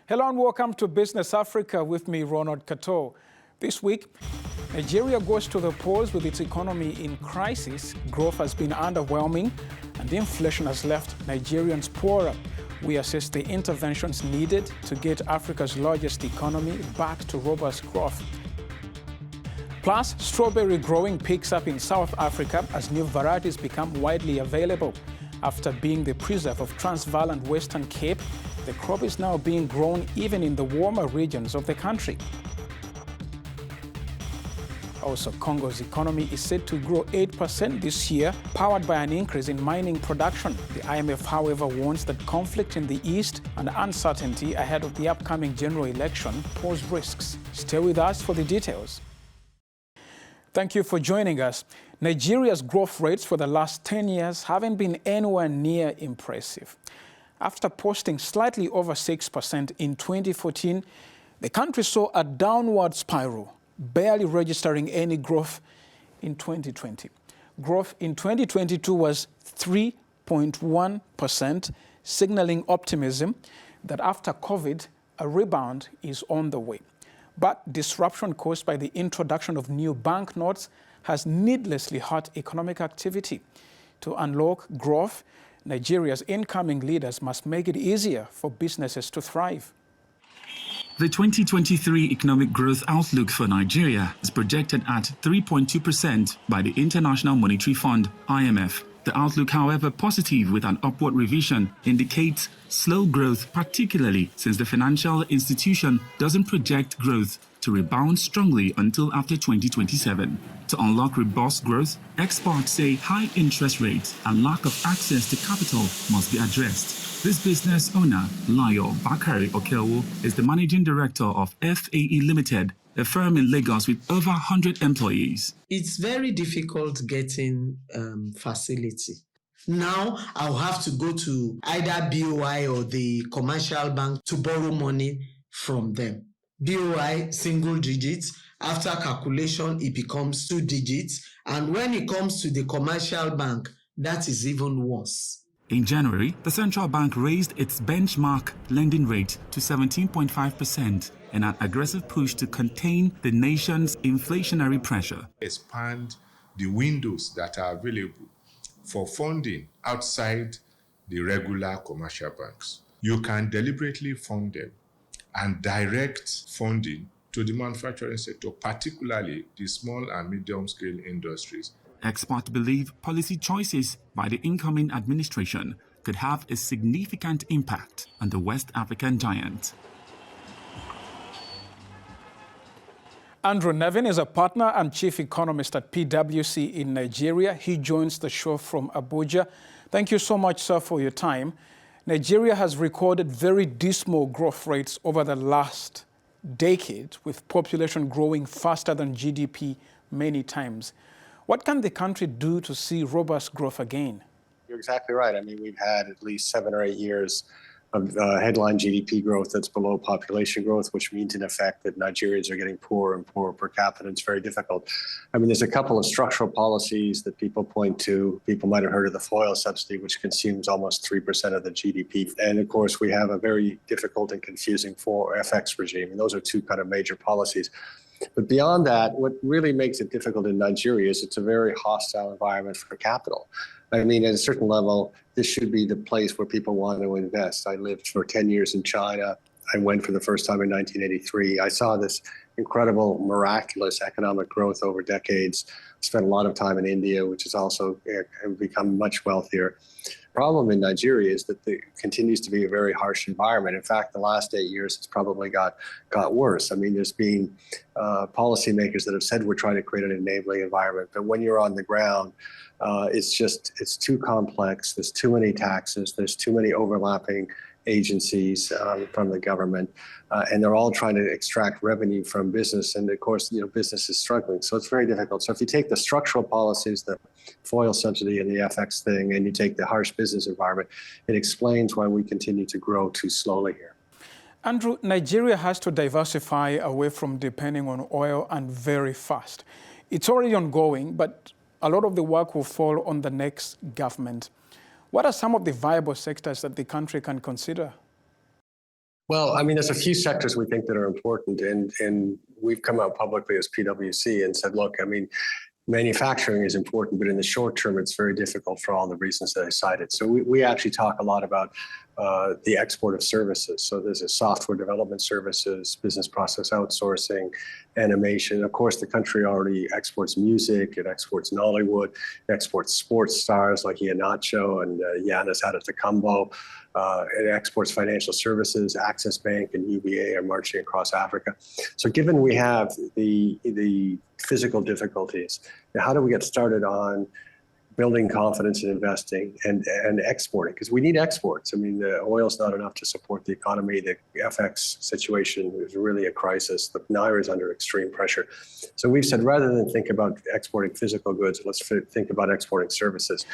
Hello and welcome to Business Africa with me, Ronald Kato. This week, Nigeria goes to the polls with its economy in crisis. Growth has been underwhelming and inflation has left Nigerians poorer. We assess the interventions needed to get Africa's largest economy back to robust growth. Plus, strawberry growing picks up in South Africa as new varieties become widely available. After being the preserve of Transvaal and Western Cape, the crop is now being grown even in the warmer regions of the country. Also, Congo's economy is set to grow 8% this year, powered by an increase in mining production. The IMF, however, warns that conflict in the east and uncertainty ahead of the upcoming general election pose risks. Stay with us for the details. Thank you for joining us. Nigeria's growth rates for the last 10 years haven't been anywhere near impressive. After posting slightly over 6% in 2014, the country saw a downward spiral, barely registering any growth in 2020. Growth in 2022 was 3.1%, signaling optimism that after COVID, a rebound is on the way. But disruption caused by the introduction of new banknotes has needlessly hurt economic activity. To unlock growth, Nigeria's incoming leaders must make it easier for businesses to thrive. The 2023 economic growth outlook for Nigeria is projected at 3.2% by the International Monetary Fund, IMF. The outlook, however, positive with an upward revision, indicates slow growth, particularly since the financial institution doesn't project growth to rebound strongly until after 2027. To unlock robust growth, experts say high interest rates and lack of access to capital must be addressed. This business owner, Layo Bakari Okeowo, is the managing director of FAE Limited, a firm in Lagos with over 100 employees. It's very difficult getting facility. Now I'll have to go to either BOI or the commercial bank to borrow money from them. BOI, single digits. After calculation, it becomes 2 digits. And when it comes to the commercial bank, that is even worse. In January, the central bank raised its benchmark lending rate to 17.5% in an aggressive push to contain the nation's inflationary pressure. Expand the windows that are available for funding outside the regular commercial banks. You can deliberately fund them and direct funding to the manufacturing sector, particularly the small and medium-scale industries. Experts believe policy choices by the incoming administration could have a significant impact on the West African giant. Andrew Nevin is a partner and chief economist at PwC in Nigeria. He joins the show from Abuja. Thank you so much, sir, for your time. Nigeria has recorded very dismal growth rates over the last decade, with population growing faster than GDP many times. What can the country do to see robust growth again? You're exactly right. I mean, we've had at least 7 or 8 years of headline GDP growth that's below population growth, which means in effect that Nigerians are getting poorer and poorer per capita. It's very difficult. I mean, there's a couple of structural policies that people point to. People might have heard of the foil subsidy, which consumes almost 3% of the GDP. And of course, we have a very difficult and confusing FX regime. And those are two kind of major policies. But beyond that, what really makes it difficult in Nigeria is it's a very hostile environment for capital. I mean, at a certain level, this should be the place where people want to invest. I lived for 10 years in China. I went for the first time in 1983. I saw this incredible, miraculous economic growth over decades. Spent a lot of time in India, which has also become much wealthier. The problem in Nigeria is that it continues to be a very harsh environment. In fact, the last 8 years, it's probably got worse. I mean, there's been policymakers that have said we're trying to create an enabling environment, but when you're on the ground, it's too complex. There's too many taxes. There's too many overlapping agencies from the government, and they're all trying to extract revenue from business. And of course, business is struggling. So it's very difficult. So if you take the structural policies, the foil subsidy and the FX thing, and you take the harsh business environment, it explains why we continue to grow too slowly here. Andrew, Nigeria has to diversify away from depending on oil and very fast. It's already ongoing, but a lot of the work will fall on the next government. What are some of the viable sectors that the country can consider? Well, I mean, there's a few sectors we think that are important, and we've come out publicly as PwC and said, look, I mean, manufacturing is important, but in the short term, it's very difficult for all the reasons that I cited. So we actually talk a lot about the export of services. So there's a software development services, business process outsourcing, animation. Of course, the country already exports music, it exports Nollywood, it exports sports stars like Iheanacho and Giannis Antetokounmpo. It exports financial services. Access Bank and UBA are marching across Africa. So given we have the physical difficulties, how do we get started on building confidence in investing and exporting? Because we need exports. I mean, the oil's not enough to support the economy. The FX situation is really a crisis. The Naira is under extreme pressure. So we've said, rather than think about exporting physical goods, let's think about exporting services.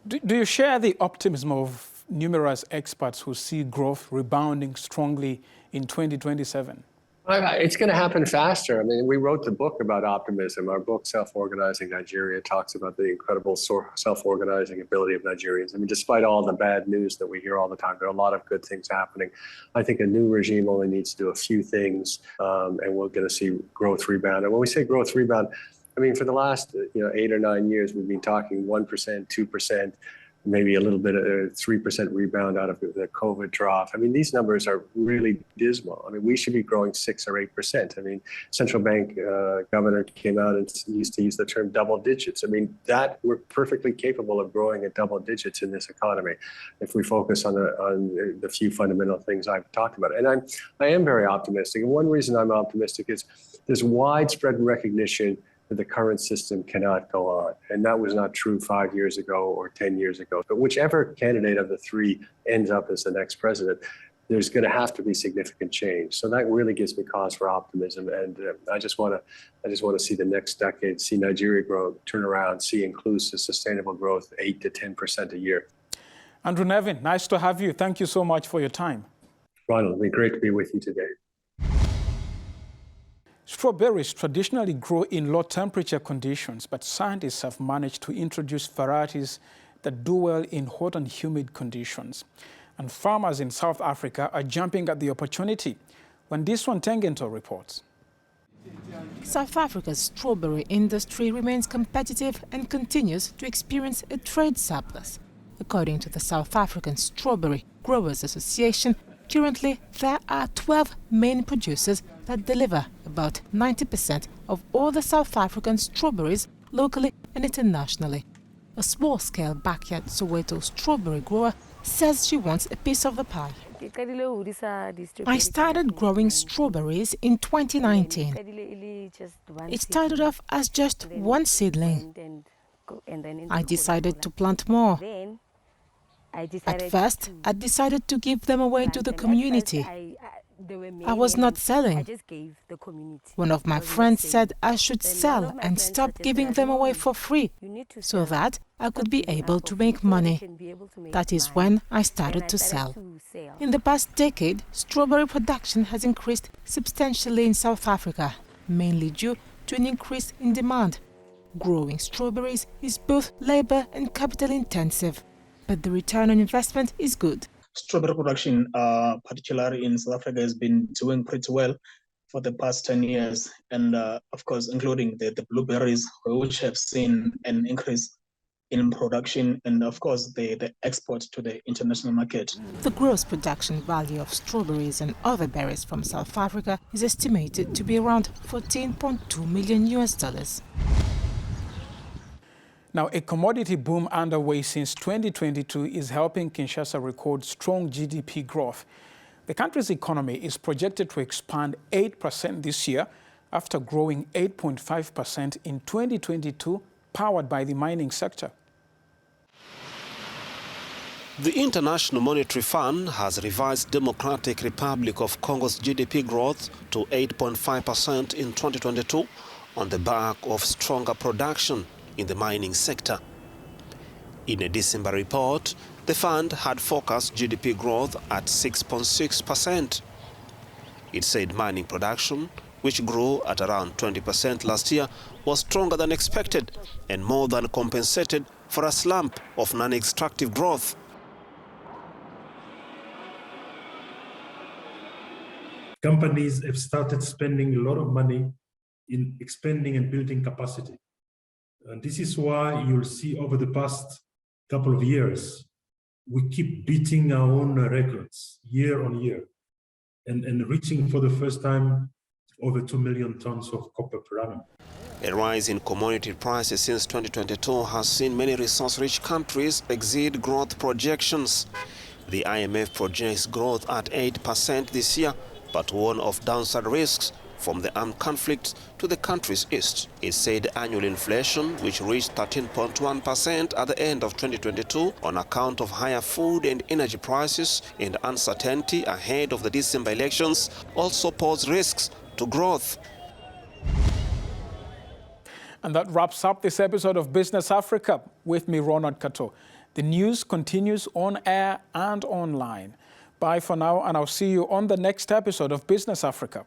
Do you share the optimism of numerous experts who see growth rebounding strongly in 2027? It's going to happen faster. I mean, we wrote the book about optimism. Our book, Self-Organizing Nigeria, talks about the incredible self-organizing ability of Nigerians. I mean, despite all the bad news that we hear all the time, there are a lot of good things happening. I think a new regime only needs to do a few things, and we're going to see growth rebound. And when we say growth rebound, I mean, for the last 8 or 9 years, we've been talking 1%, 2%, maybe a little bit of 3% rebound out of the COVID trough. I mean, these numbers are really dismal. I mean, we should be growing 6 or 8%. I mean, central bank governor came out and used to use the term double digits. I mean, that we're perfectly capable of growing at double digits in this economy if we focus on the few fundamental things I've talked about. And I am very optimistic. And one reason I'm optimistic is there's widespread recognition that the current system cannot go on. And that was not true 5 years ago or 10 years ago. But whichever candidate of the three ends up as the next president, there's going to have to be significant change. So that really gives me cause for optimism. And I just want to see the next decade, see Nigeria grow, turn around, see inclusive, sustainable growth, 8 to 10% a year. Andrew Nevin, nice to have you. Thank you so much for your time. Ronald, it'll be great to be with you today. Strawberries traditionally grow in low temperature conditions, but scientists have managed to introduce varieties that do well in hot and humid conditions. And farmers in South Africa are jumping at the opportunity. Wandiswa Ntengento reports. South Africa's strawberry industry remains competitive and continues to experience a trade surplus. According to the South African Strawberry Growers Association, currently there are 12 main producers that deliver about 90% of all the South African strawberries locally and internationally. A small-scale backyard Soweto strawberry grower says she wants a piece of the pie. I started growing strawberries in 2019. It started off as just one seedling. I decided to plant more. At first, I decided to give them away to the community. I was not selling. One of my friends said I should sell and stop giving them away for free so that I could be able to make money. That is when I started to sell. In the past decade, strawberry production has increased substantially in South Africa, mainly due to an increase in demand. Growing strawberries is both labor and capital intensive, but the return on investment is good. Strawberry production, particularly in South Africa, has been doing pretty well for the past 10 years. And of course, including the blueberries, which have seen an increase in production and of course the export to the international market. The gross production value of strawberries and other berries from South Africa is estimated to be around $14.2 million. Now, a commodity boom underway since 2022 is helping Kinshasa record strong GDP growth. The country's economy is projected to expand 8% this year after growing 8.5% in 2022, powered by the mining sector. The International Monetary Fund has revised Democratic Republic of Congo's GDP growth to 8.5% in 2022 on the back of stronger production in the mining sector. In a December report, the fund had forecast GDP growth at 6.6%. It said mining production which grew at around 20% last year, was stronger than expected and more than compensated for a slump of non-extractive growth. Companies have started spending a lot of money in expanding and building capacity. And this is why you'll see over the past couple of years, we keep beating our own records year on year and reaching for the first time over 2 million tons of copper per annum. A rise in commodity prices since 2022 has seen many resource-rich countries exceed growth projections. The IMF projects growth at 8% this year, but warned of downside risks from the armed conflict to the country's east. It said annual inflation, which reached 13.1% at the end of 2022 on account of higher food and energy prices and uncertainty ahead of the December elections, also pose risks to growth. And that wraps up this episode of Business Africa. With me, Ronald Kato. The news continues on air and online. Bye for now, and I'll see you on the next episode of Business Africa.